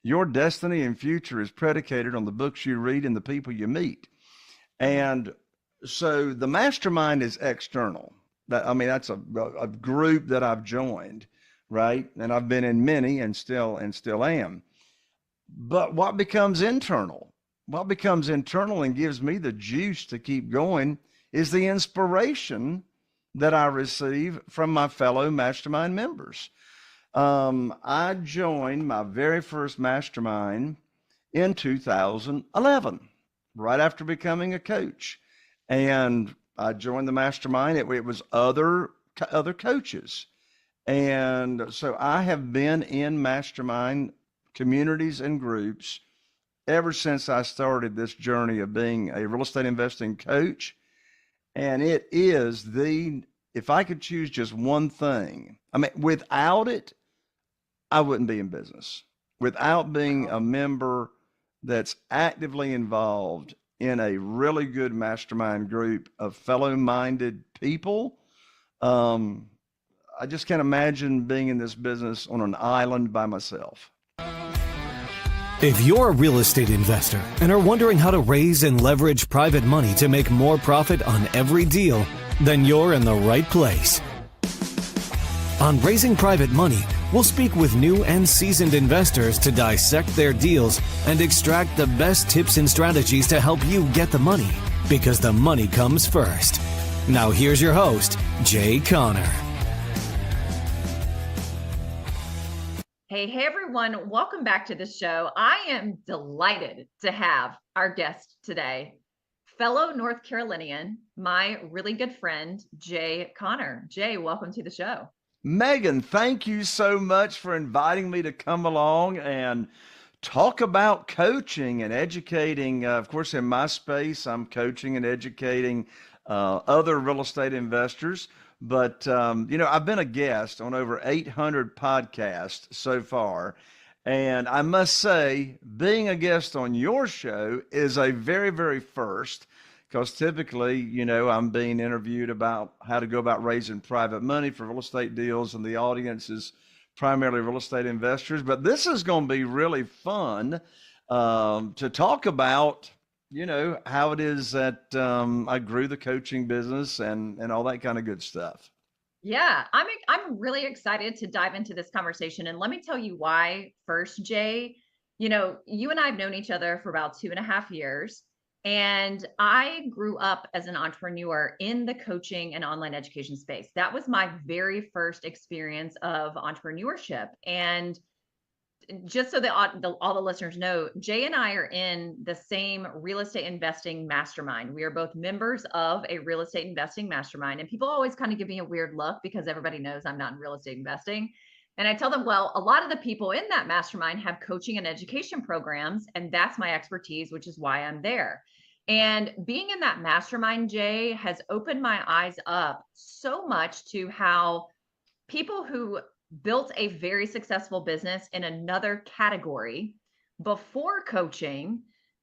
Your destiny and future is predicated on the books you read and the people you meet. And so the mastermind is external. That's a group that I've joined, right? And I've been in many and still am. But what becomes internal? What becomes internal and gives me the juice to keep going is the inspiration that I receive from my fellow mastermind members. I joined my very first mastermind in 2011, right after becoming a coach. And I joined the mastermind. It was other coaches. And so I have been in mastermind communities and groups ever since I started this journey of being a real estate investing coach. And it is if I could choose just one thing, without it, I wouldn't be in business. Without being a member that's actively involved in a really good mastermind group of fellow-minded people, I just can't imagine being in this business on an island by myself. If you're a real estate investor and are wondering how to raise and leverage private money to make more profit on every deal, then you're in the right place. On Raising Private Money, we'll speak with new and seasoned investors to dissect their deals and extract the best tips and strategies to help you get the money, because the money comes first. Now here's your host, Jay Conner. Hey everyone, welcome back to the show. I am delighted to have our guest today, fellow North Carolinian, my really good friend, Jay Conner. Jay, welcome to the show. Megan, thank you so much for inviting me to come along and talk about coaching and educating. Of course, in my space, I'm coaching and educating other real estate investors. But, I've been a guest on over 800 podcasts so far. And I must say, being a guest on your show is a very, very first, because typically, I'm being interviewed about how to go about raising private money for real estate deals, and the audience is primarily real estate investors. But this is going to be really fun to talk about, how it is that I grew the coaching business and all that kind of good stuff. Yeah, I'm really excited to dive into this conversation. And let me tell you why first, Jay. You and I have known each other for about 2.5 years. And I grew up as an entrepreneur in the coaching and online education space. That was my very first experience of entrepreneurship. And just so that all the listeners know, Jay and I are in the same real estate investing mastermind. We are both members of a real estate investing mastermind. And people always kind of give me a weird look because everybody knows I'm not in real estate investing. And I tell them, well, a lot of the people in that mastermind have coaching and education programs, and that's my expertise, which is why I'm there. And being in that mastermind, Jay, has opened my eyes up so much to how people who built a very successful business in another category before coaching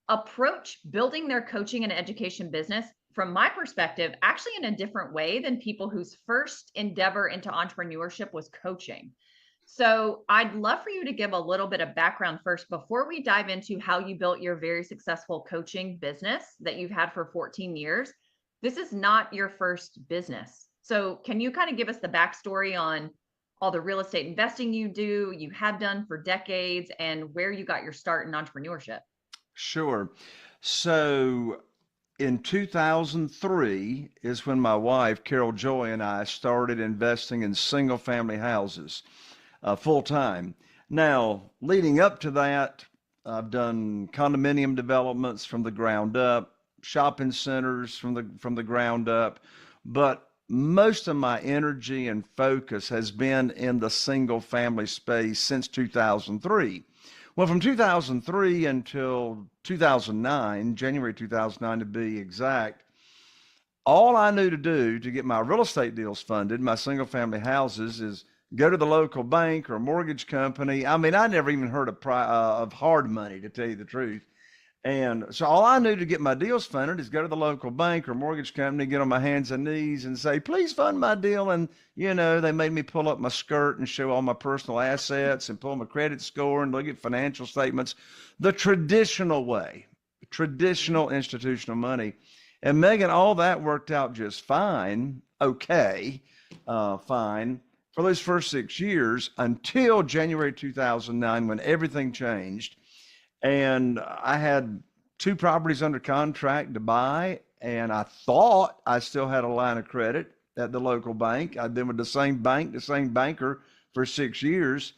approach building their coaching and education business, from my perspective, actually in a different way than people whose first endeavor into entrepreneurship was coaching. So I'd love for you to give a little bit of background first before we dive into how you built your very successful coaching business that you've had for 14 years. This is not your first business. So can you kind of give us the backstory on all the real estate investing you have done for decades, and where you got your start in entrepreneurship? Sure. So in 2003 is when my wife, Carol Joy, and I started investing in single family houses full time. Now, leading up to that, I've done condominium developments from the ground up, shopping centers from the ground up, but most of my energy and focus has been in the single family space since 2003. Well, from 2003 until 2009, January 2009 to be exact, all I knew to do to get my real estate deals funded, my single family houses, is go to the local bank or mortgage company. I never even heard of hard money, to tell you the truth. And so all I knew to get my deals funded is go to the local bank or mortgage company, get on my hands and knees and say, please fund my deal. And, they made me pull up my skirt and show all my personal assets and pull my credit score and look at financial statements, the traditional way, traditional institutional money. And Megan, all that worked out just fine. Okay. Fine. For those first 6 years until January 2009, when everything changed. And I had 2 properties under contract to buy, and I thought I still had a line of credit at the local bank. I'd been with the same bank, the same banker for 6 years.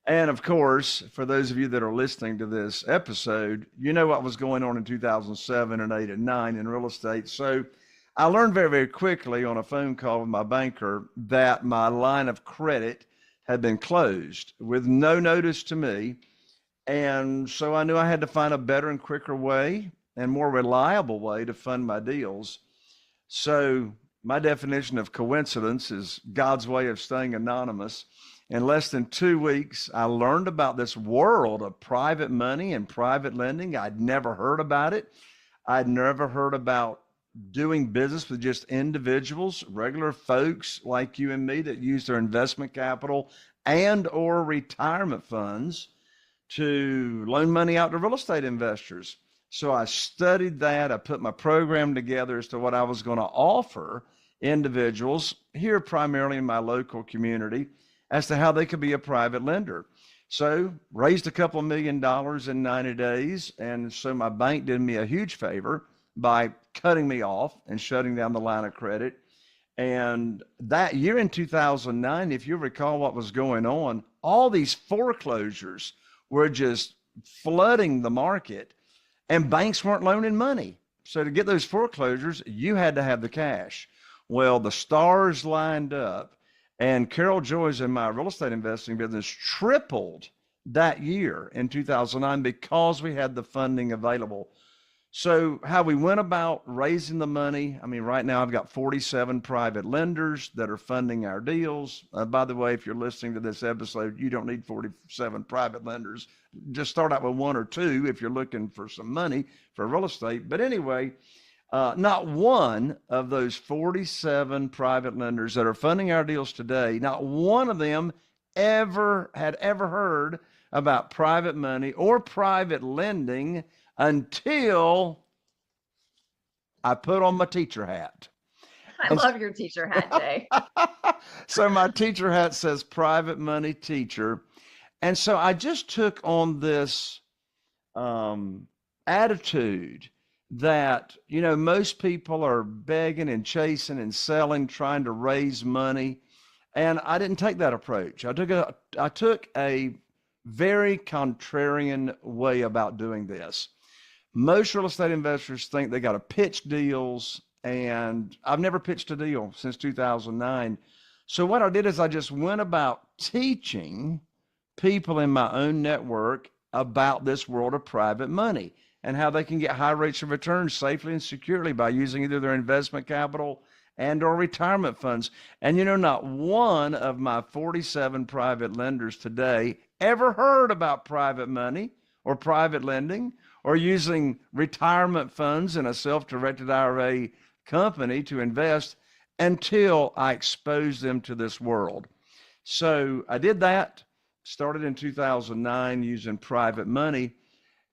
And of course, for those of you that are listening to this episode, you know what was going on in 2007 and 8 and 9 in real estate. So I learned very, very quickly on a phone call with my banker that my line of credit had been closed with no notice to me. And so I knew I had to find a better and quicker way and more reliable way to fund my deals. So my definition of coincidence is God's way of staying anonymous. In less than 2 weeks, I learned about this world of private money and private lending. I'd never heard about it. I'd never heard about doing business with just individuals, regular folks like you and me that use their investment capital and or retirement funds to loan money out to real estate investors. So I studied that. I put my program together as to what I was going to offer individuals here, primarily in my local community, as to how they could be a private lender. So raised a couple of $1 million in 90 days. And so my bank did me a huge favor by cutting me off and shutting down the line of credit. And that year in 2009, if you recall what was going on, all these foreclosures were just flooding the market and banks weren't loaning money. So to get those foreclosures, you had to have the cash. Well, the stars lined up and Carol Joy's in my real estate investing business tripled that year in 2009 because we had the funding available. So how we went about raising the money, I mean, right now I've got 47 private lenders that are funding our deals. By the way, if you're listening to this episode, you don't need 47 private lenders. Just start out with 1 or 2 if you're looking for some money for real estate. But anyway, not one of those 47 private lenders that are funding our deals today, not one of them had ever heard about private money or private lending until I put on my teacher hat. I love your teacher hat, Jay. So my teacher hat says private money teacher. And so I just took on this attitude that, most people are begging and chasing and selling, trying to raise money. And I didn't take that approach. I took a very contrarian way about doing this. Most real estate investors think they got to pitch deals, and I've never pitched a deal since 2009. So what I did is I just went about teaching people in my own network about this world of private money and how they can get high rates of return safely and securely by using either their investment capital and or retirement funds. And not one of my 47 private lenders today ever heard about private money or private lending or using retirement funds in a self-directed IRA company to invest until I exposed them to this world. So I did that, started in 2009 using private money.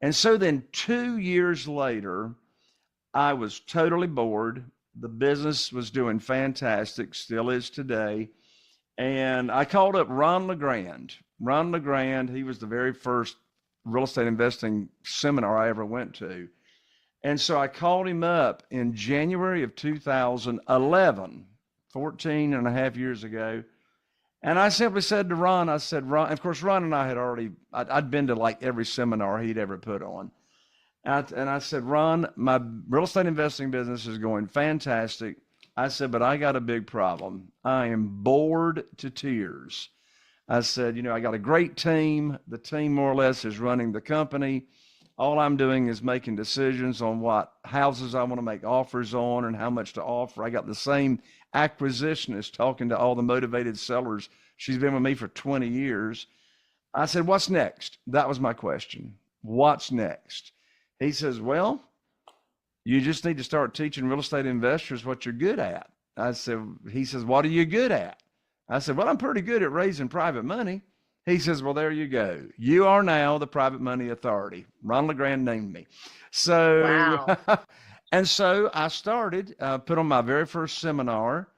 And so then 2 years later, I was totally bored. The business was doing fantastic, still is today. And I called up Ron LeGrand. Ron LeGrand, he was the very first real estate investing seminar I ever went to. And so I called him up in January of 2011, 14 and a half years ago. And I simply said to Ron, Ron, of course, Ron and I had I'd been to like every seminar he'd ever put on. And I said, Ron, my real estate investing business is going fantastic. I said, but I got a big problem. I am bored to tears. I said, I got a great team. The team more or less is running the company. All I'm doing is making decisions on what houses I want to make offers on and how much to offer. I got the same acquisitionist talking to all the motivated sellers. She's been with me for 20 years. I said, what's next? That was my question. What's next? He says, well, you just need to start teaching real estate investors what you're good at. He says, what are you good at? I said, well, I'm pretty good at raising private money. He says, well, there you go. You are now the private money authority. Ron LeGrand named me. So, Wow. and so I started, put on my very first seminar,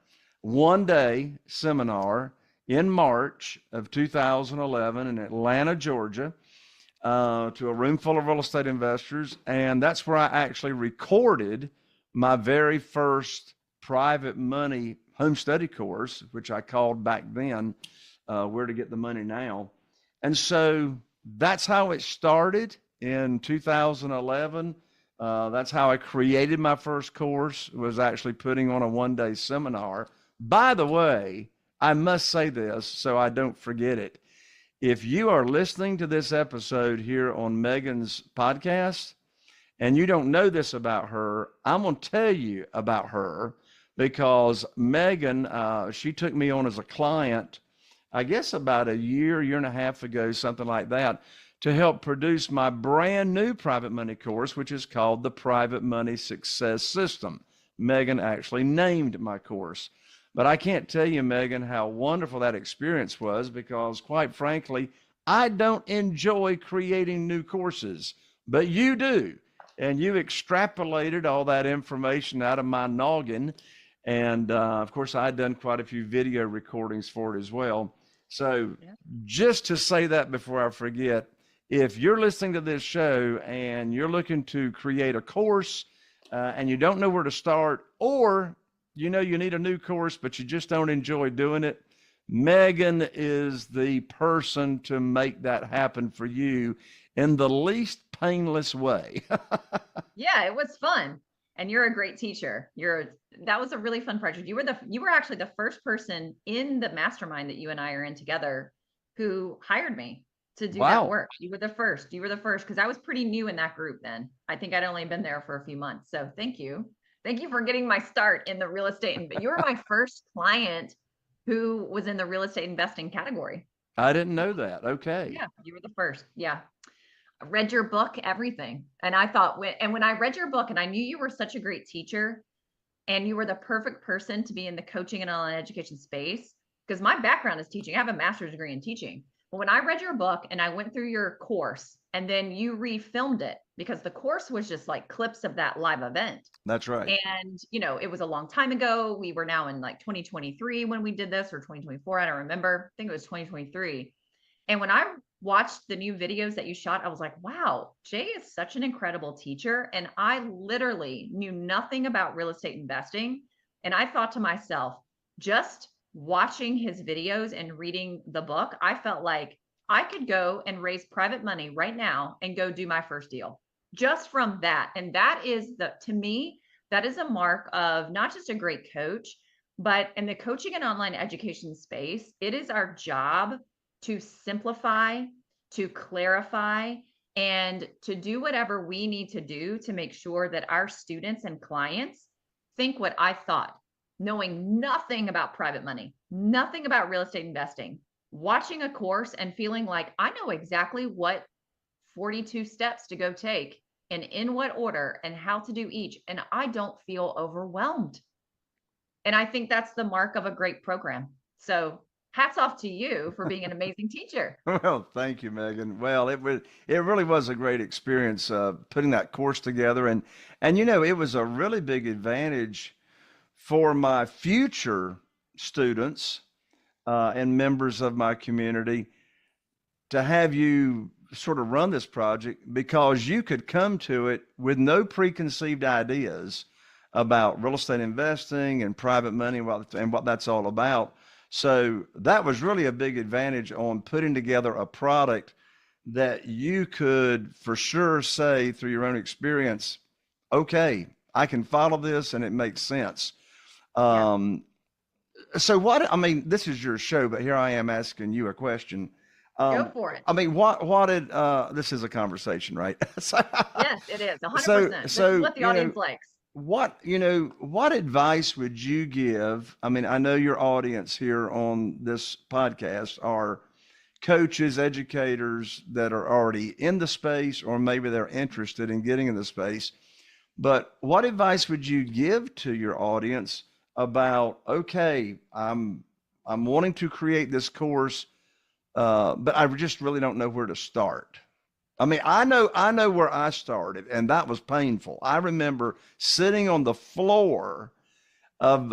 1-day seminar in March of 2011 in Atlanta, Georgia, to a room full of real estate investors. And that's where I actually recorded my very first private money home study course, which I called back then, Where to Get the Money Now. And so that's how it started in 2011. That's how I created my first course, was actually putting on a 1-day seminar. By the way, I must say this so I don't forget it. If you are listening to this episode here on Megan's podcast and you don't know this about her, I'm going to tell you about her, because Megan, she took me on as a client, I guess about a year and a half ago, something like that, to help produce my brand new private money course, which is called the Private Money Success System. Megan actually named my course. But I can't tell you, Megan, how wonderful that experience was, because quite frankly, I don't enjoy creating new courses, but you do. And you extrapolated all that information out of my noggin. And of course, I had done quite a few video recordings for it as well. So just to say that before I forget, if you're listening to this show and you're looking to create a course and you don't know where to start, or you know you need a new course, but you just don't enjoy doing it, Megan is the person to make that happen for you in the least painless way. Yeah, it was fun. And you're a great teacher. That was a really fun project. You were actually the first person in the mastermind that you and I are in together who hired me to do that work. You were the first. Because I was pretty new in that group then. I think I'd only been there for a few months. So thank you. Thank you for getting my start in the real estate. And you were my first client who was in the real estate investing category. I didn't know that. Okay. Yeah, you were the first. Yeah. I read your book, everything. And I thought, when I read your book and I knew you were such a great teacher and you were the perfect person to be in the coaching and online education space, because my background is teaching. I have a master's degree in teaching. But when I read your book and I went through your course and then you refilmed it, because the course was just like clips of that live event. That's right. And, it was a long time ago. We were now in like 2023 when we did this, or 2024. I don't remember. I think it was 2023. And when I watched the new videos that you shot, I was like, wow, Jay is such an incredible teacher. And I literally knew nothing about real estate investing. And I thought to myself, just watching his videos and reading the book, I felt like I could go and raise private money right now and go do my first deal just from that. And that is to me, that is a mark of not just a great coach, but in the coaching and online education space, it is our job to simplify, to clarify, and to do whatever we need to do to make sure that our students and clients think what I thought, knowing nothing about private money, nothing about real estate investing, watching a course and feeling like I know exactly what 42 steps to go take and in what order and how to do each. And I don't feel overwhelmed. And I think that's the mark of a great program. So hats off to you for being an amazing teacher. Well, thank you, Megan. Well, it really was a great experience putting that course together. And it was a really big advantage for my future students and members of my community to have you sort of run this project, because you could come to it with no preconceived ideas about real estate investing and private money and what that's all about. So that was really a big advantage on putting together a product that you could for sure say through your own experience, okay, I can follow this and it makes sense. So this is your show, but here I am asking you a question. Go for it. This is a conversation, right? Yes, it is 100%. This is what the audience likes. What advice would you give? I mean, I know your audience here on this podcast are coaches, educators that are already in the space, or maybe they're interested in getting in the space. But what advice would you give to your audience about, okay, I'm wanting to create this course, but I just really don't know where to start. I mean, I know where I started, and that was painful. I remember sitting on the floor of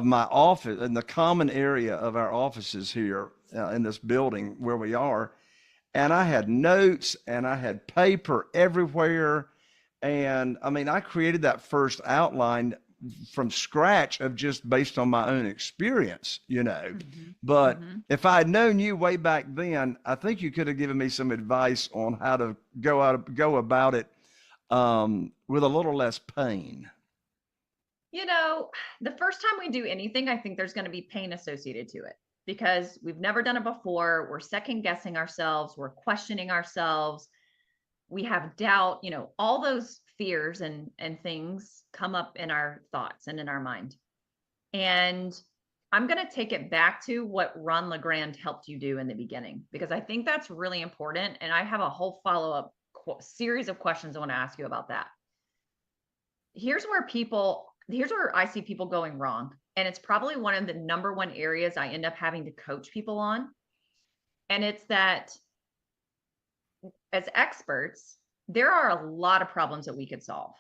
my office in the common area of our offices here in this building where we are, and I had notes and I had paper everywhere. And I mean, I created that first outline from scratch of just based on my own experience, you know. But if I had known you way back then, I think you could have given me some advice on how to go about it with a little less pain. You know, the first time we do anything, I think there's going to be pain associated to it because we've never done it before. We're second guessing ourselves. We're questioning ourselves. We have doubt, you know, all those fears and things come up in our thoughts and in our mind. And I'm going to take it back to what Ron LeGrand helped you do in the beginning, because I think that's really important. And I have a whole follow-up series of questions I want to ask you about that. Here's where I see people going wrong. And it's probably one of the number one areas I end up having to coach people on. And it's that as experts, there are a lot of problems that we could solve.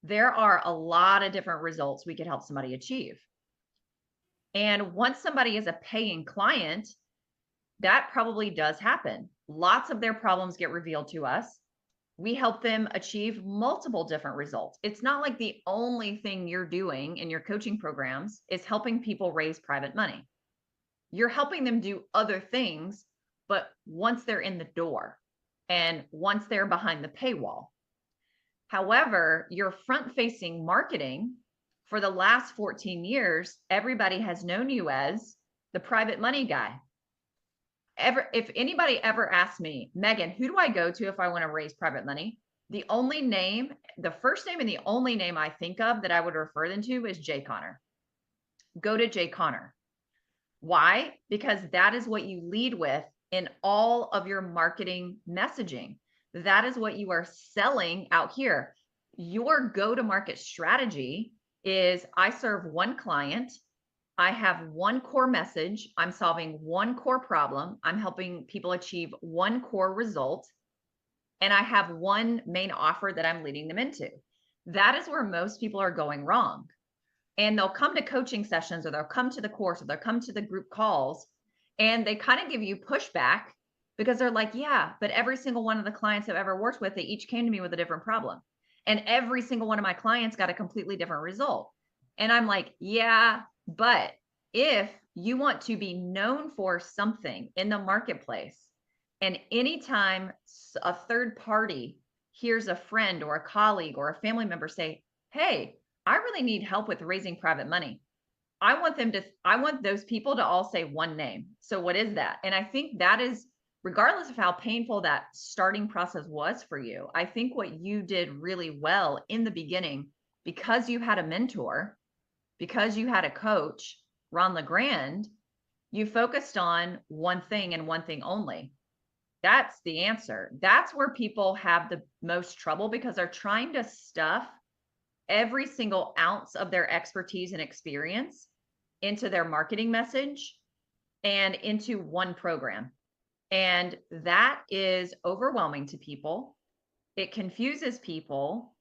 There are a lot of different results we could help somebody achieve. And once somebody is a paying client, that probably does happen. Lots of their problems get revealed to us. We help them achieve multiple different results. It's not like the only thing you're doing in your coaching programs is helping people raise private money. You're helping them do other things, but once they're in the door and once they're behind the paywall. However, your front-facing marketing for the last 14 years, everybody has known you as the private money guy. If anybody ever asks me, Megan, who do I go to if I want to raise private money? The first name and the only name I think of that I would refer them to is Jay Connor. Go to Jay Connor. Why? Because that is what you lead with in all of your marketing messaging. That is what you are selling out here. Your go-to-market strategy is I serve one client. I have one core message. I'm solving one core problem. I'm helping people achieve one core result. And I have one main offer that I'm leading them into. That is where most people are going wrong. And they'll come to coaching sessions, or they'll come to the course, or they'll come to the group calls, and they kind of give you pushback because they're like, yeah, but every single one of the clients I've ever worked with, they each came to me with a different problem. And every single one of my clients got a completely different result. And I'm like, yeah, but if you want to be known for something in the marketplace, and anytime a third party hears a friend or a colleague or a family member say, hey, I really need help with raising private money, I want those people to all say one name. So what is that? And I think that is, regardless of how painful that starting process was for you, I think what you did really well in the beginning, because you had a mentor, because you had a coach, Ron LeGrand, you focused on one thing and one thing only. That's the answer. That's where people have the most trouble, because they're trying to stuff every single ounce of their expertise and experience into their marketing message and into one program. And that is overwhelming to people. It confuses people.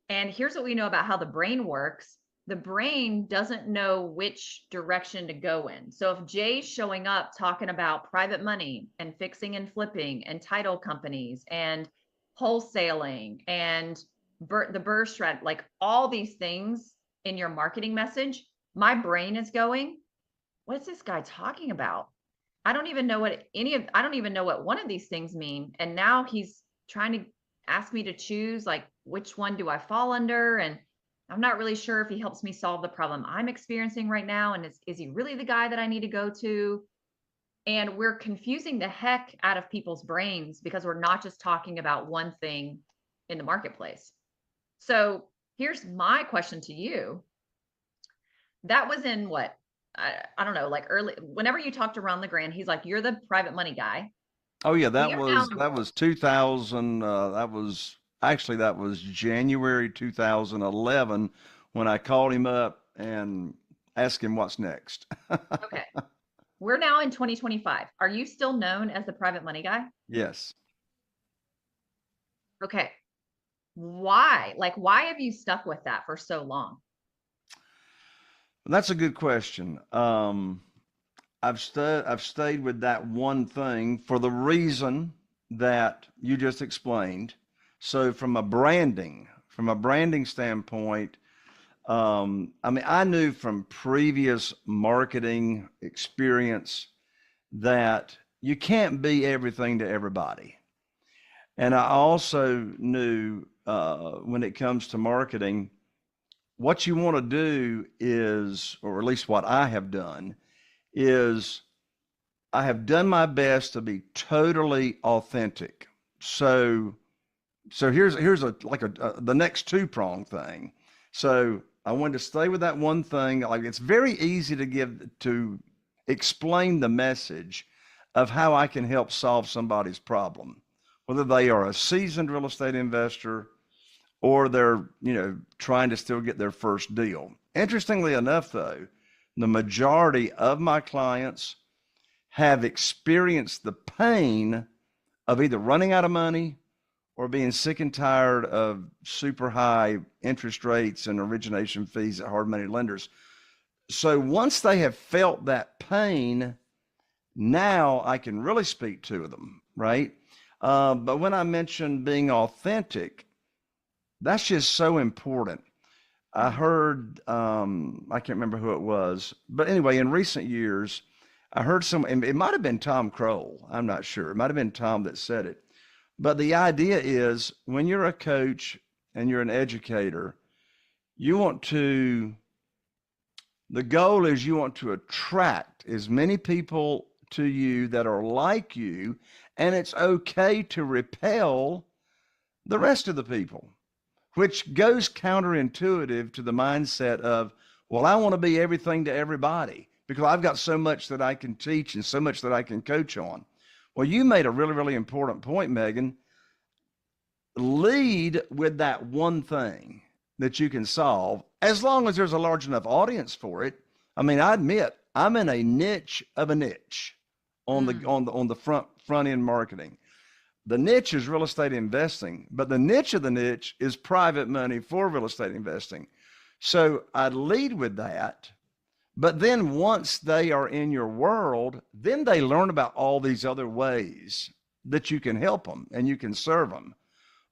And here's what we know about how the brain works. The brain doesn't know which direction to go in. So if Jay's showing up talking about private money and fixing and flipping and title companies and wholesaling and the BRRRR strat, like all these things in your marketing message, my brain is going, what's this guy talking about? I don't even know what one of these things mean. And now he's trying to ask me to choose, like, which one do I fall under? And I'm not really sure if he helps me solve the problem I'm experiencing right now. And is he really the guy that I need to go to? And we're confusing the heck out of people's brains because we're not just talking about one thing in the marketplace. So here's my question to you. That was in what, I don't know, like early, whenever you talked to Ron LeGrand, he's like, you're the private money guy. Oh yeah, We are now, that was 2000. That was January 2011 when I called him up and asked him what's next. okay, we're now in 2025. Are you still known as the private money guy? Yes. Okay. Why? Like, why have you stuck with that for so long? That's a good question. I've stayed with that one thing for the reason that you just explained. So from a branding standpoint, I mean, I knew from previous marketing experience that you can't be everything to everybody. And I also knew when it comes to marketing, what you want to do is, or at least what I have done, is I have done my best to be totally authentic. So, here's the next two-prong thing. So I wanted to stay with that one thing. Like it's very easy to explain the message of how I can help solve somebody's problem, whether they are a seasoned real estate investor or they're, trying to still get their first deal. Interestingly enough, though, the majority of my clients have experienced the pain of either running out of money or being sick and tired of super high interest rates and origination fees at hard money lenders. So once they have felt that pain, now I can really speak to them, right? But when I mentioned being authentic, that's just so important. I heard, I can't remember who it was, but anyway, in recent years, I heard it might have been Tom Kroll. I'm not sure. It might have been Tom that said it. But the idea is when you're a coach and you're an educator, you want to, the goal is you want to attract as many people to you that are like you, and it's okay to repel the rest of the people, which goes counterintuitive to the mindset of, well, I want to be everything to everybody because I've got so much that I can teach and so much that I can coach on. Well, you made a really, really important point, Megan. Lead with that one thing that you can solve, as long as there's a large enough audience for it. I mean, I admit I'm in a niche of a niche on the front end marketing. The niche is real estate investing, but the niche of the niche is private money for real estate investing. So I'd lead with that. But then once they are in your world, then they learn about all these other ways that you can help them and you can serve them.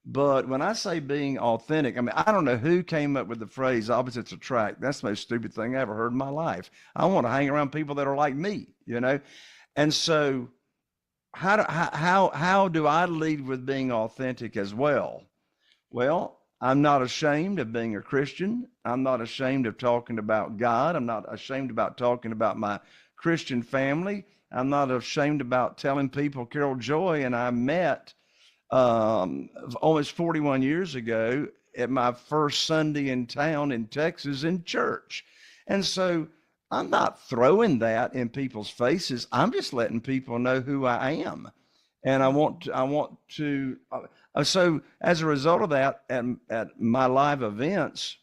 But when I say being authentic, I mean, I don't know who came up with the phrase opposites attract. That's the most stupid thing I ever heard in my life. I want to hang around people that are like me, And so how do I lead with being authentic as well? Well, I'm not ashamed of being a Christian. I'm not ashamed of talking about God. I'm not ashamed about talking about my Christian family. I'm not ashamed about telling people Carol Joy and I met almost 41 years ago at my first Sunday in town in Texas in church. And so I'm not throwing that in people's faces. I'm just letting people know who I am. And I want to, so as a result of that, at my live events,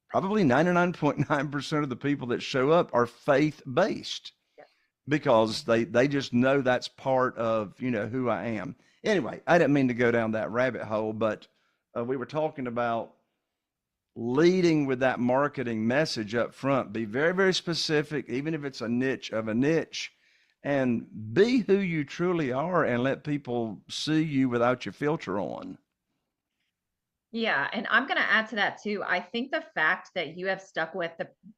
probably 99.9% of the people that show up are faith-based because they just know that's part of, who I am. Anyway, I didn't mean to go down that rabbit hole, but we were talking about leading with that marketing message up front. Be very, very specific, even if it's a niche of a niche, and be who you truly are and let people see you without your filter on. Yeah, and I'm going to add to that too. I think the fact that you have stuck with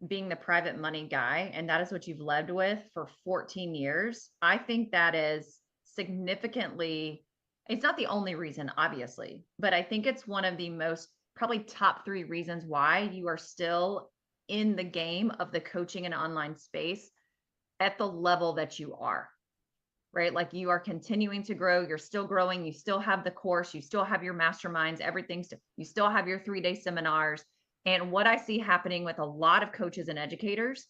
being the private money guy, and that is what you've led with for 14 years, I think that is significantly, it's not the only reason, obviously, but I think it's one of the most probably top 3 reasons why you are still in the game of the coaching and online space at the level that you are, right? Like you are continuing to grow, you're still growing, you still have the course, you still have your masterminds, you still have your 3-day seminars. And what I see happening with a lot of coaches and educators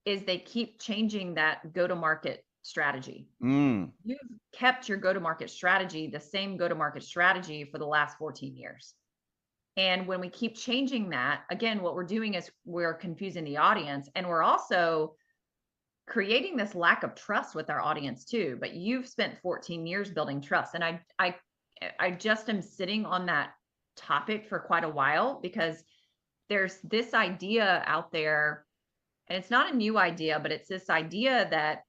is they keep changing that go-to-market strategy. Mm. You've kept your go-to-market strategy, the same go-to-market strategy for the last 14 years. And when we keep changing that, again, what we're doing is we're confusing the audience, and we're also creating this lack of trust with our audience too. But you've spent 14 years building trust. And I just am sitting on that topic for quite a while, because there's this idea out there, and it's not a new idea, but it's this idea that,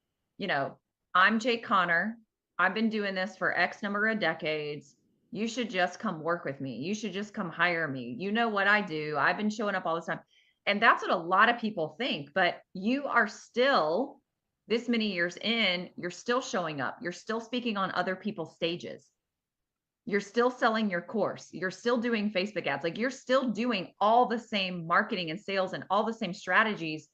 I'm Jay Connor. I've been doing this for X number of decades. You should just come work with me. You should just come hire me. You know what I do. I've been showing up all this time. And that's what a lot of people think, but you are still, this many years in, you're still showing up. You're still speaking on other people's stages. You're still selling your course. You're still doing Facebook ads. Like, you're still doing all the same marketing and sales and all the same strategies,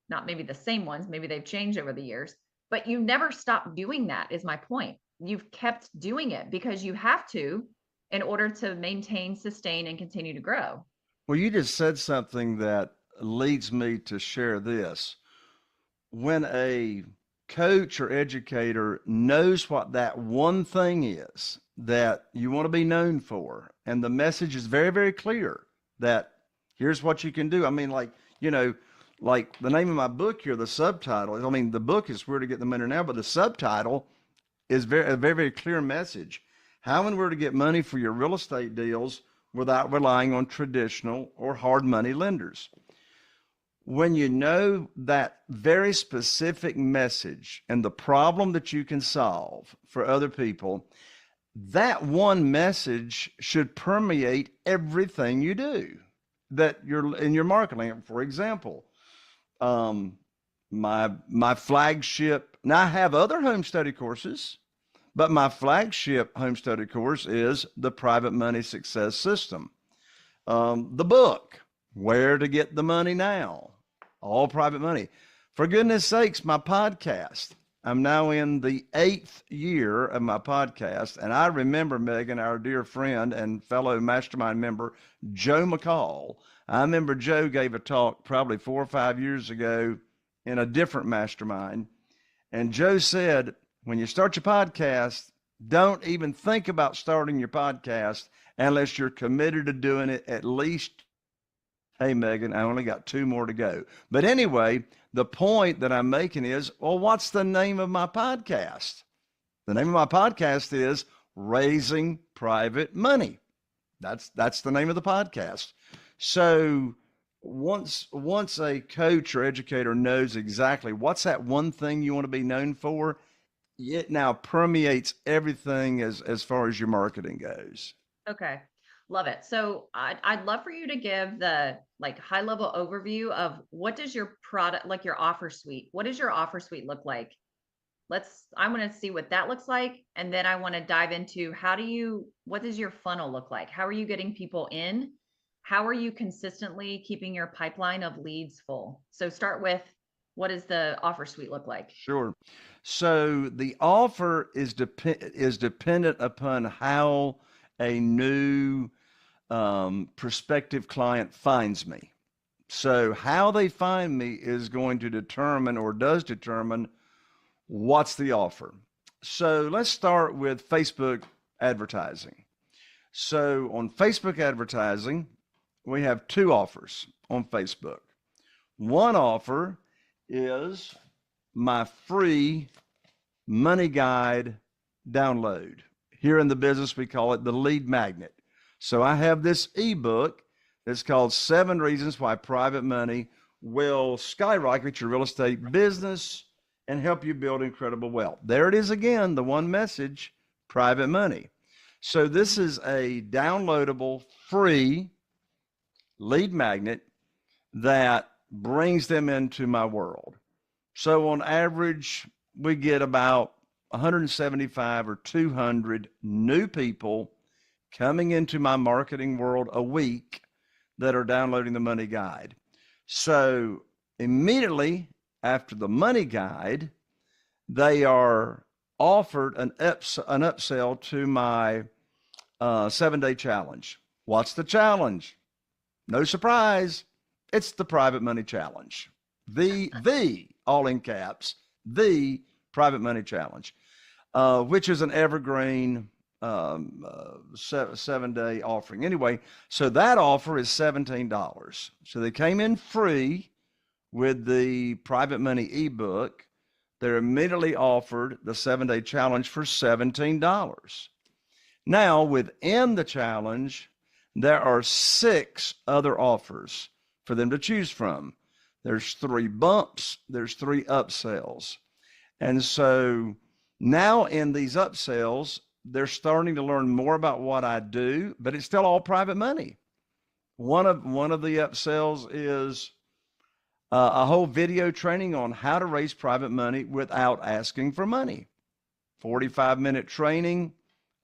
not maybe the same ones, maybe they've changed over the years, but you never stopped doing that, is my point. You've kept doing it because you have to, in order to maintain, sustain, and continue to grow. Well, you just said something that leads me to share this. When a coach or educator knows what that one thing is that you want to be known for, and the message is very, very clear that here's what you can do. I mean, like the name of my book here, the subtitle, I mean, the book is Where to Get the Money Now, but the subtitle is a very, very clear message. How and where to get money for your real estate deals without relying on traditional or hard money lenders. When you know that very specific message and the problem that you can solve for other people, that one message should permeate everything you do that you're in your marketing. For example, my flagship, now I have other home study courses, but my flagship home study course is the Private Money Success System. The book, Where to Get the Money Now, all private money. For goodness sakes, my podcast. I'm now in the 8th year of my podcast. And I remember, Megan, our dear friend and fellow Mastermind member, Joe McCall. I remember Joe gave a talk probably 4 or 5 years ago in a different mastermind. And Joe said, when you start your podcast, don't even think about starting your podcast unless you're committed to doing it at least. Hey, Megan, I only got 2 more to go. But anyway, the point that I'm making is, well, what's the name of my podcast? The name of my podcast is Raising Private Money. That's the name of the podcast. So once a coach or educator knows exactly what's that one thing you want to be known for, it now permeates everything as far as your marketing goes. Okay. Love it. So I'd love for you to give the high level overview of what does your product, like your offer suite, what does your offer suite look like? I want to see what that looks like. And then I want to dive into what does your funnel look like? How are you getting people in? How are you consistently keeping your pipeline of leads full? So start with, what does the offer suite look like? Sure. So the offer is dependent upon how a new prospective client finds me. So how they find me is going to determine, or does determine, what's the offer. So let's start with Facebook advertising. So on Facebook advertising, we have 2 offers on Facebook. One offer is my free money guide download. Here in the business, we call it the lead magnet. So I have this ebook that's called 7 Reasons Why Private Money Will Skyrocket Your Real Estate Business and Help You Build Incredible Wealth. There it is again, the one message, private money. So this is a downloadable free lead magnet that brings them into my world. So on average, we get about 175 or 200 new people coming into my marketing world a week that are downloading the money guide. So immediately after the money guide, they are offered an upsell to my 7-day challenge. What's the challenge? No surprise. It's the Private Money Challenge. the all in caps, the Private Money Challenge, which is an evergreen 7-day offering. Anyway, so that offer is $17. So they came in free with the Private Money ebook. They're immediately offered the 7-day challenge for $17. Now, within the challenge, there are 6 other offers for them to choose from. There's 3 bumps, there's 3 upsells. And so now in these upsells, they're starting to learn more about what I do, but it's still all private money. One of the upsells is a whole video training on how to raise private money without asking for money. 45-minute training.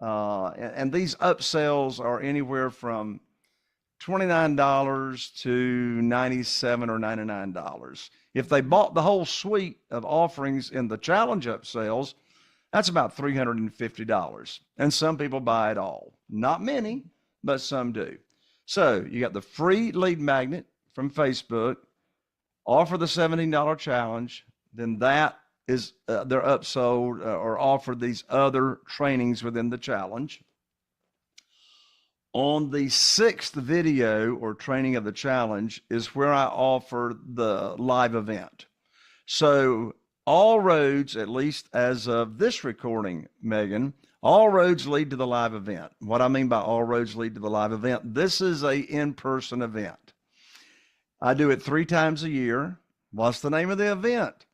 And these upsells are anywhere from $29 to $97 or $99. If they bought the whole suite of offerings in the challenge upsells, that's about $350. And some people buy it all. Not many, but some do. So you got the free lead magnet from Facebook, offer the $17 challenge, then that is they're upsold or offered these other trainings within the challenge. On the 6th video or training of the challenge is where I offer the live event. So all roads, at least as of this recording, Megan, all roads lead to the live event. What I mean by all roads lead to the live event, this is a in-person event. I do it 3 times a year. What's the name of the event?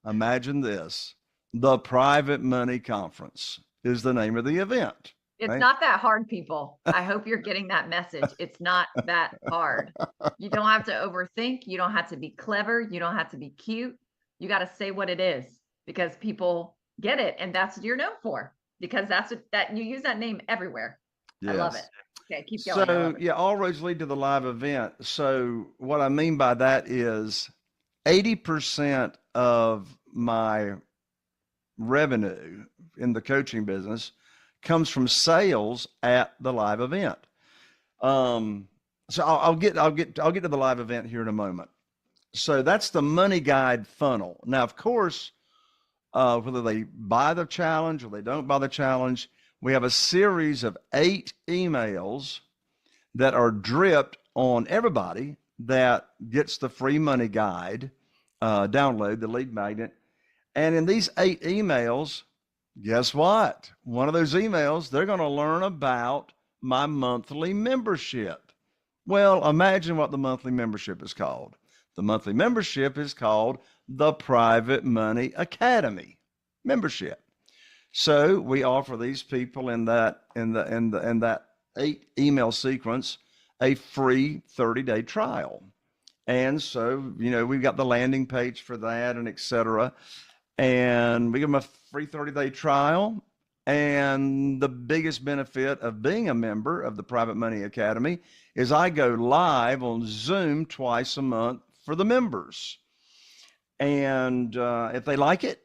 Imagine this. The Private Money Conference is the name of the event. It's right? not that hard, people. I hope you're getting that message. It's not that hard. You don't have to overthink. You don't have to be clever. You don't have to be cute. You got to say what it is because people get it. And that's what you're known for because that's what that you use that name everywhere. Yes. I love it. Okay, keep going. So yeah, all roads lead to the live event. So what I mean by that is 80% of my revenue in the coaching business comes from sales at the live event. So I'll get to the live event here in a moment. So that's the money guide funnel. Now, of course, whether they buy the challenge or they don't buy the challenge, we have a series of 8 emails that are dripped on everybody that gets the free money guide download, the lead magnet. And in these 8 emails, guess what? One of those emails, they're going to learn about my monthly membership. Well, imagine what the monthly membership is called. The monthly membership is called the Private Money Academy membership. So we offer these people in that 8 email sequence a free 30-day trial. And so, you know, we've got the landing page for that and et cetera. And we give them a free 30-day trial. And the biggest benefit of being a member of the Private Money Academy is I go live on Zoom twice a month for the members. And if they like it,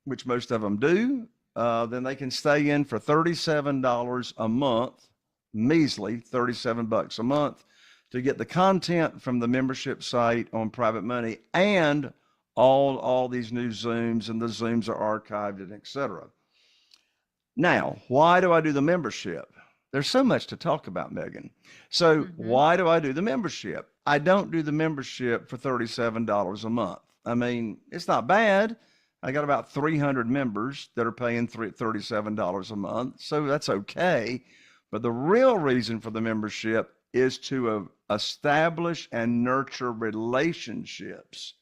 which most of them do, then they can stay in for $37 a month, measly $37 a month, to get the content from the membership site on Private Money and all these new Zooms, and the Zooms are archived and et cetera. Now, why do I do the membership? There's so much to talk about, Megan. So why do I do the membership? I don't do the membership for $37 a month. I mean, it's not bad. I got about 300 members that are paying $37 a month. So that's okay. But the real reason for the membership is to establish and nurture relationships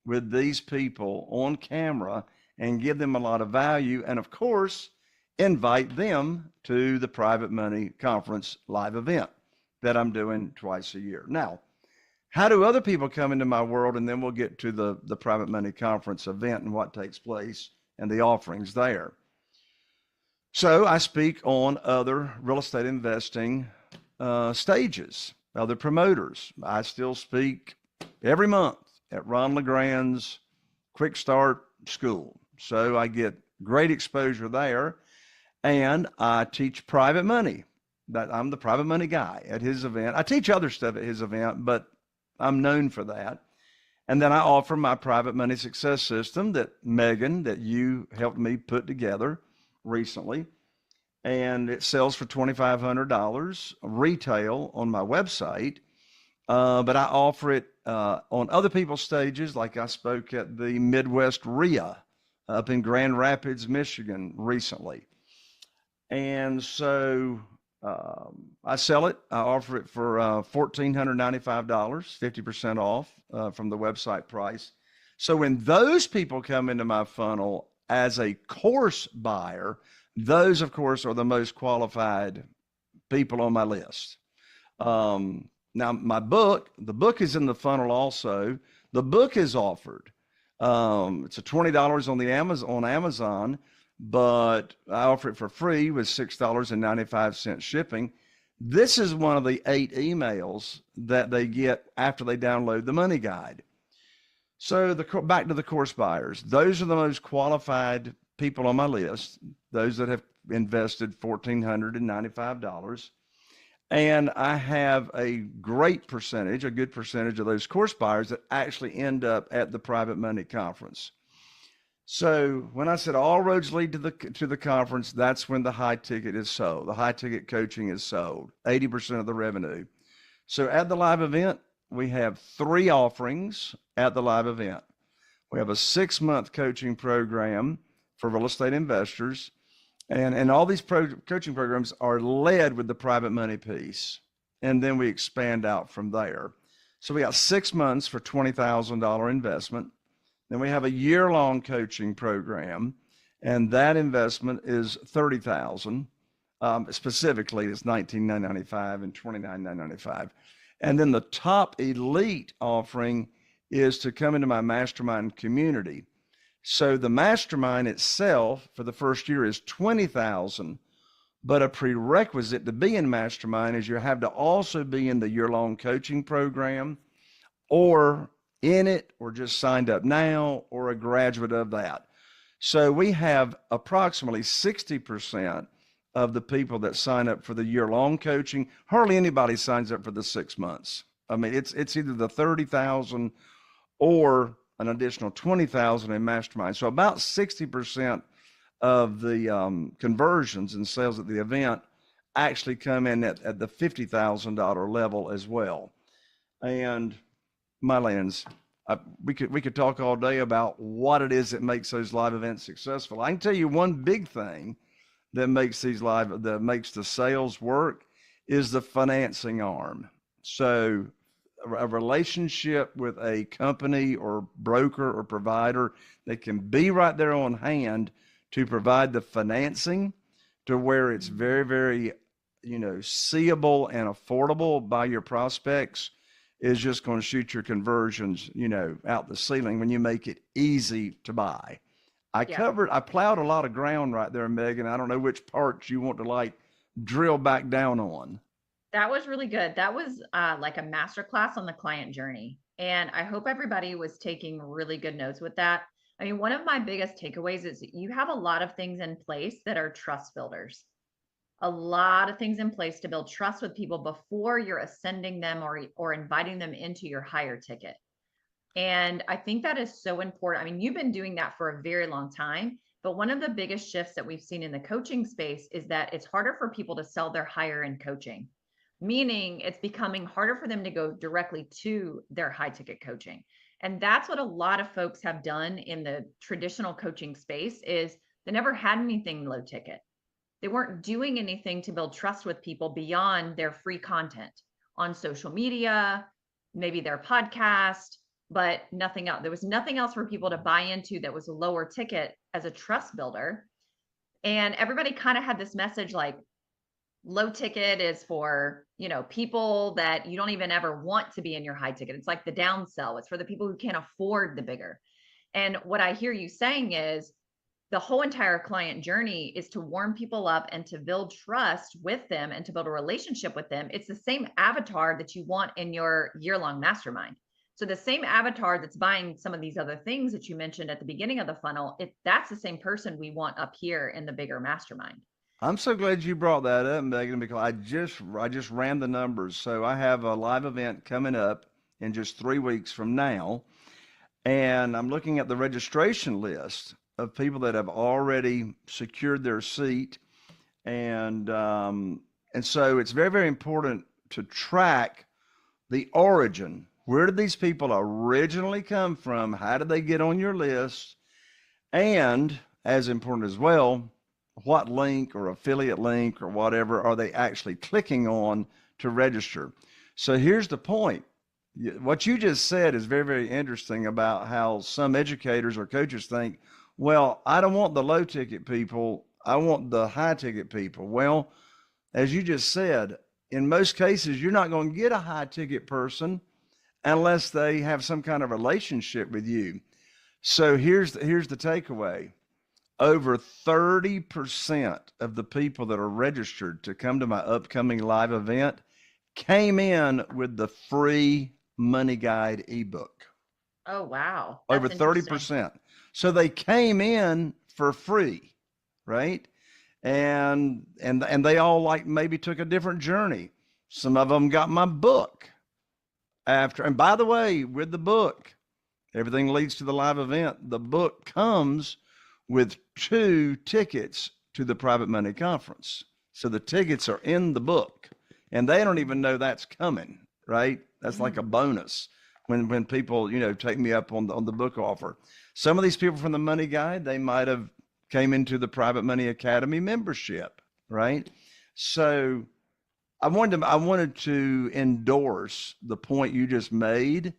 with these people on camera and give them a lot of value. And of course, invite them to the Private Money Conference live event that I'm doing twice a year. Now, how do other people come into my world? And then we'll get to the Private Money Conference event and what takes place and the offerings there. So I speak on other real estate investing stages, other promoters. I still speak every month at Ron LeGrand's Quick Start School. So I get great exposure there. And I teach private money. That I'm the private money guy at his event. I teach other stuff at his event, but I'm known for that. And then I offer my private money success system that Megan, that you helped me put together recently. And it sells for $2,500 retail on my website. But I offer it on other people's stages, like I spoke at the Midwest RIA up in Grand Rapids, Michigan recently. And so I sell it. I offer it for $1,495, 50% off from the website price. So when those people come into my funnel as a course buyer, those, of course, are the most qualified people on my list. Now, the book is in the funnel also. The book is offered. It's a $20 on Amazon, but I offer it for free with $6.95 shipping. This is one of the 8 emails that they get after they download the money guide. So back to the course buyers. Those are the most qualified people on my list, those that have invested $1,495. And I have a good percentage of those course buyers that actually end up at the Private Money Conference. So when I said all roads lead to the conference, that's when the high ticket is sold. The high ticket coaching is sold, 80% of the revenue. So at the live event, we have 3 offerings at the live event. We have a 6-month coaching program for real estate investors. And all these coaching programs are led with the private money piece. And then we expand out from there. So we got 6 months for $20,000 investment. Then we have a year-long coaching program, and that investment is $30,000. Specifically, it's $19,995 and $29,995. And then the top elite offering is to come into my mastermind community. So the mastermind itself for the first year is $20,000, but a prerequisite to be in mastermind is you have to also be in the year-long coaching program, or in it, or just signed up now, or a graduate of that. So we have approximately 60% of the people that sign up for the year-long coaching. Hardly anybody signs up for the 6 months. I mean, it's either the $30,000 or an additional $20,000 in mastermind. So about 60% of the conversions and sales at the event actually come in at the $50,000 level as well. And my lands, we could talk all day about what it is that makes those live events successful. I can tell you one big thing that makes the sales work is the financing arm. So a relationship with a company or broker or provider that can be right there on hand to provide the financing to where it's very, very, seeable and affordable by your prospects is just going to shoot your conversions, out the ceiling when you make it easy to buy. I plowed a lot of ground right there, Megan. I don't know which parts you want to drill back down on. That was really good. That was like a masterclass on the client journey. And I hope everybody was taking really good notes with that. I mean, one of my biggest takeaways is you have a lot of things in place that are trust builders. A lot of things in place to build trust with people before you're ascending them or inviting them into your higher ticket. And I think that is so important. I mean, you've been doing that for a very long time, but one of the biggest shifts that we've seen in the coaching space is that it's harder for people to sell their higher end coaching, meaning it's becoming harder for them to go directly to their high ticket coaching. And that's what a lot of folks have done in the traditional coaching space is they never had anything low ticket. They weren't doing anything to build trust with people beyond their free content on social media, maybe their podcast, but nothing else. There was nothing else for people to buy into that was a lower ticket as a trust builder. And everybody kind of had this message like low ticket is for, people that you don't even ever want to be in your high ticket. It's like the downsell. It's for the people who can't afford the bigger. And what I hear you saying is the whole entire client journey is to warm people up and to build trust with them and to build a relationship with them. It's the same avatar that you want in your year-long mastermind. So the same avatar that's buying some of these other things that you mentioned at the beginning of the funnel, that's the same person we want up here in the bigger mastermind. I'm so glad you brought that up, Megan, because I just ran the numbers. So I have a live event coming up in just 3 weeks from now. and I'm looking at the registration list of people that have already secured their seat. And so it's very, very important to track the origin. Where did these people originally come from? How did they get on your list? And as important as well, what link or affiliate link or whatever are they actually clicking on to register? So here's the point. What you just said is very, very interesting about how some educators or coaches think, well, I don't want the low ticket people. I want the high ticket people. Well, as you just said, in most cases, you're not going to get a high ticket person unless they have some kind of relationship with you. So here's the takeaway. Over 30% of the people that are registered to come to my upcoming live event came in with the free money guide ebook. Oh, wow. Over 30%. So they came in for free, right? And they all like maybe took a different journey. Some of them got my book after. And by the way, with the book, everything leads to the live event. The book comes with 2 tickets to the Private Money Conference. So the tickets are in the book, and they don't even know that's coming, right? That's like a bonus when people, take me up on the book offer. Some of these people from the Money Guide, they might have came into the Private Money Academy membership, right? So I wanted to endorse the point you just made.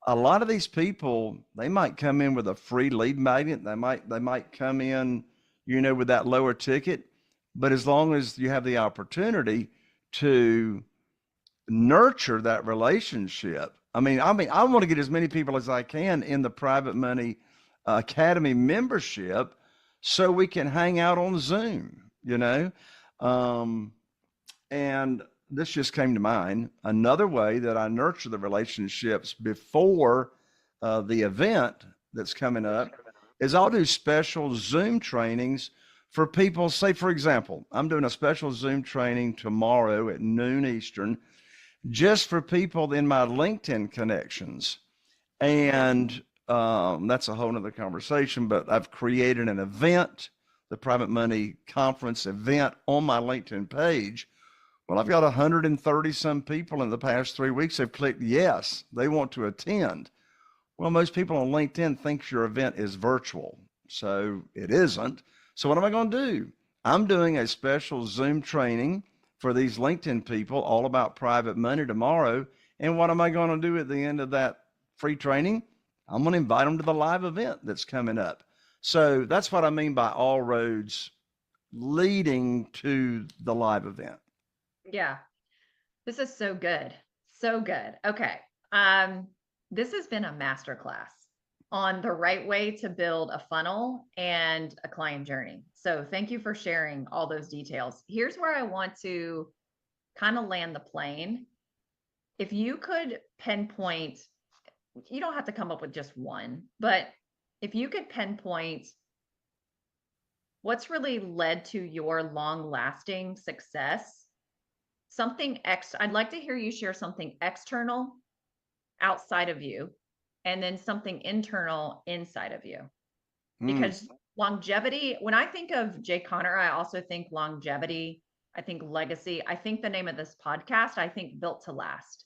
A lot of these people, they might come in with a free lead magnet. They might come in, with that lower ticket. But as long as you have the opportunity to nurture that relationship, I want to get as many people as I can in the Private Money Academy membership so we can hang out on Zoom, and this just came to mind. Another way that I nurture the relationships before the event that's coming up is I'll do special Zoom trainings for people. Say, for example, I'm doing a special Zoom training tomorrow at noon Eastern, just for people in my LinkedIn connections. And that's a whole nother conversation, but I've created an event, the Private Money Conference event, on my LinkedIn page. Well, I've got 130 some people in the past 3 weeks have clicked yes, they want to attend. Well, most people on LinkedIn think your event is virtual, so it isn't. So what am I going to do? I'm doing a special Zoom training for these LinkedIn people all about private money tomorrow. And what am I going to do at the end of that free training? I'm going to invite them to the live event that's coming up. So that's what I mean by all roads leading to the live event. Yeah. This is so good. So good. Okay. This has been a masterclass on the right way to build a funnel and a client journey. So thank you for sharing all those details. Here's where I want to kind of land the plane. If you could pinpoint, you don't have to come up with just one, but if you could pinpoint what's really led to your long-lasting success, I'd like to hear you share something external outside of you, and then something internal inside of you. Because longevity, when I think of Jay Conner, I also think longevity, I think legacy, I think the name of this podcast, I think built to last.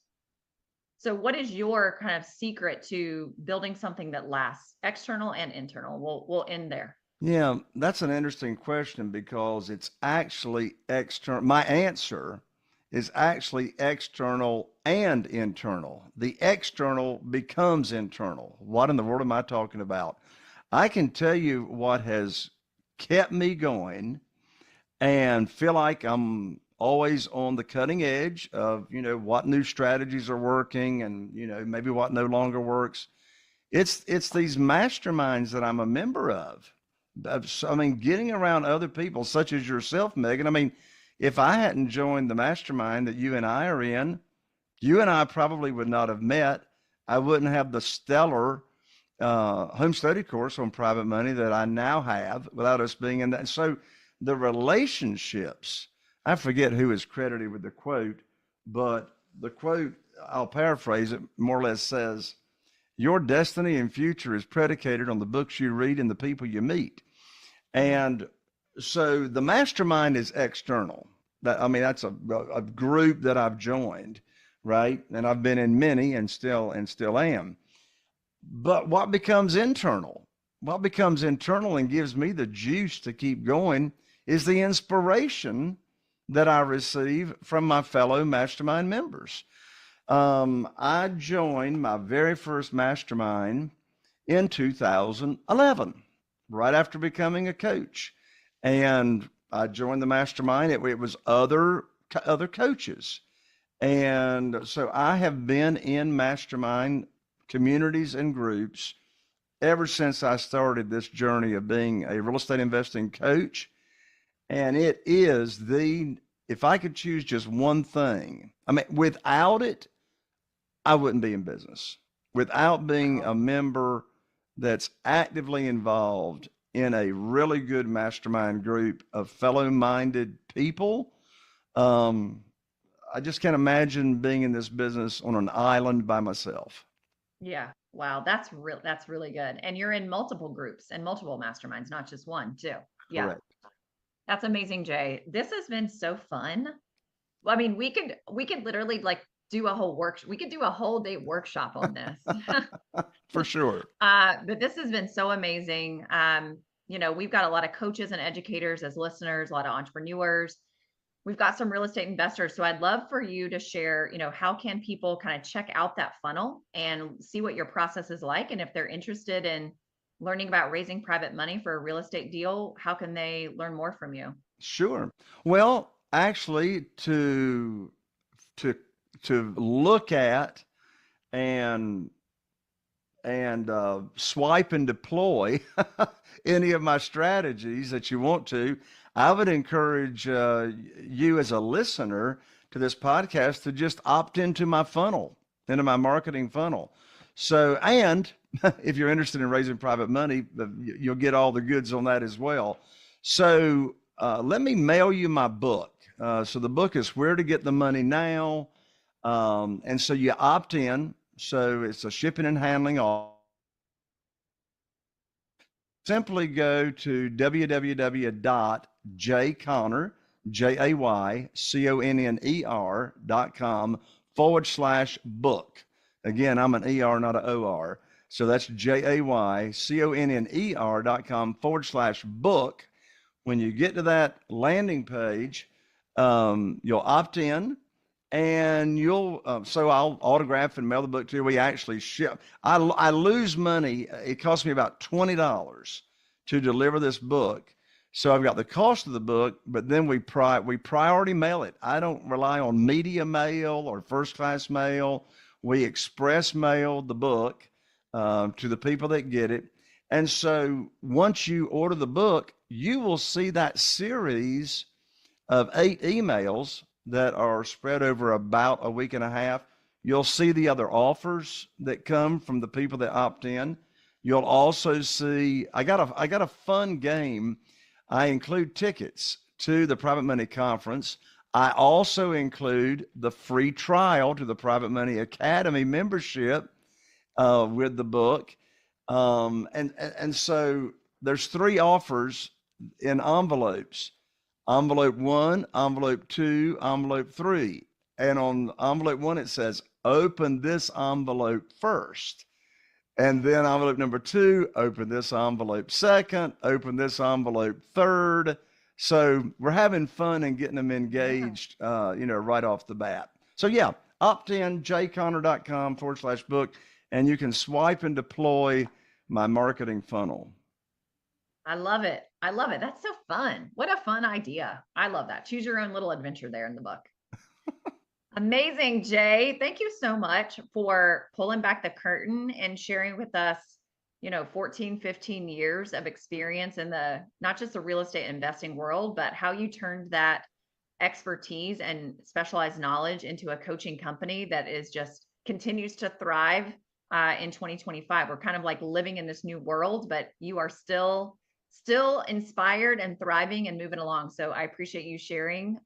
So what is your kind of secret to building something that lasts, external and internal? We'll end there. Yeah, that's an interesting question because it's actually external. My answer is actually external and internal. The external becomes internal. What in the world am I talking about? I can tell you what has kept me going and feel like I'm always on the cutting edge of, what new strategies are working and, maybe what no longer works. It's these masterminds that I'm a member of. Getting around other people such as yourself, Megan. If I hadn't joined the mastermind that you and I are in, you and I probably would not have met. I wouldn't have the stellar home study course on private money that I now have without us being in that. So the relationships, I forget who is credited with the quote, but the quote, I'll paraphrase it, more or less says, Your destiny and future is predicated on the books you read and the people you meet. And so the mastermind is external. That's a group that I've joined, right? And I've been in many and still am. But what becomes internal? What becomes internal and gives me the juice to keep going is the inspiration that I receive from my fellow mastermind members. I joined my very first mastermind in 2011, right after becoming a coach. And I joined the mastermind. It was other coaches. And so I have been in mastermind communities and groups ever since I started this journey of being a real estate investing coach. And it is if I could choose just one thing, without it, I wouldn't be in business. Without being a member that's actively involved in a really good mastermind group of fellow-minded people, I just can't imagine being in this business on an island by myself. Yeah. Wow. That's really good. And you're in multiple groups and multiple masterminds, not just one, too. Yeah. Correct. That's amazing, Jay. This has been so fun. I mean, we could literally do a whole we could do a whole day workshop on this. For sure. But this has been so amazing. We've got a lot of coaches and educators as listeners, a lot of entrepreneurs. We've got some real estate investors. So I'd love for you to share, how can people kind of check out that funnel and see what your process is like? And if they're interested in learning about raising private money for a real estate deal, how can they learn more from you? Sure. Well, actually, to look at and swipe and deploy any of my strategies that you want to, I would encourage you as a listener to this podcast to just opt into my funnel, into my marketing funnel. So, and if you're interested in raising private money, you'll get all the goods on that as well. So let me mail you my book. So the book is Where to Get the Money Now. And so you opt in. So it's a shipping and handling. Simply go to jayconner.com/book. Again, I'm an ER, not an OR. So that's jayconner.com/book. When you get to that landing page, you'll opt in. And so I'll autograph and mail the book to you. We actually ship. I lose money. It costs me about $20 to deliver this book. So I've got the cost of the book, but then we priority mail it. I don't rely on media mail or first class mail. We express mail the book to the people that get it. And so once you order the book, you will see that series of 8 emails that are spread over about a week and a half. You'll see the other offers that come from the people that opt in. You'll also see, I got a fun game. I include tickets to the Private Money Conference. I also include the free trial to the Private Money Academy membership with the book. And so there's 3 offers in envelopes. Envelope 1, envelope 2, envelope 3. And on envelope 1, it says, open this envelope first. And then envelope number 2, open this envelope second, open this envelope third. So we're having fun and getting them engaged, right off the bat. So yeah, opt in, jayconner.com/book, and you can swipe and deploy my marketing funnel. I love it. That's so fun. What a fun idea. I love that. Choose your own little adventure there in the book. Amazing, Jay. Thank you so much for pulling back the curtain and sharing with us, 14, 15 years of experience in not just the real estate investing world, but how you turned that expertise and specialized knowledge into a coaching company that continues to thrive in 2025. We're kind of like living in this new world, but you are still inspired and thriving and moving along. So I appreciate you sharing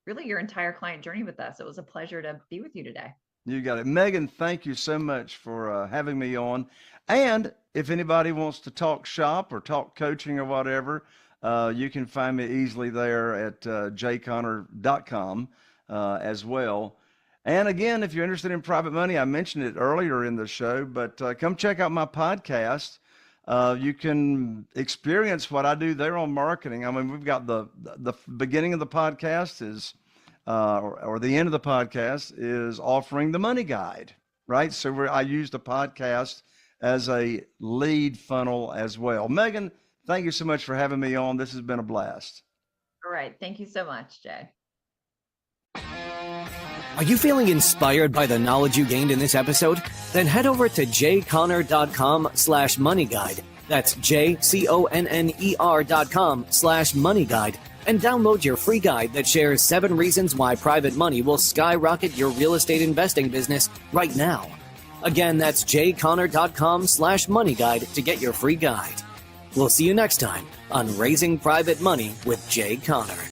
really your entire client journey with us. It was a pleasure to be with you today. You got it. Megan, thank you so much for having me on. And if anybody wants to talk shop or talk coaching or whatever, you can find me easily there at jconnor.com as well. And again, if you're interested in private money, I mentioned it earlier in the show, but come check out my podcast. You can experience what I do there on marketing. I mean, we've got the beginning of the podcast is, or the end of the podcast is offering the money guide, right? So I use the podcast as a lead funnel as well. Megan, thank you so much for having me on. This has been a blast. All right. Thank you so much, Jay. Are you feeling inspired by the knowledge you gained in this episode? Then head over to jconnor.com/moneyguide. That's jconner.com/moneyguide and download your free guide that shares 7 reasons why private money will skyrocket your real estate investing business right now. Again, that's jconnor.com/moneyguide to get your free guide. We'll see you next time on Raising Private Money with Jay Connor.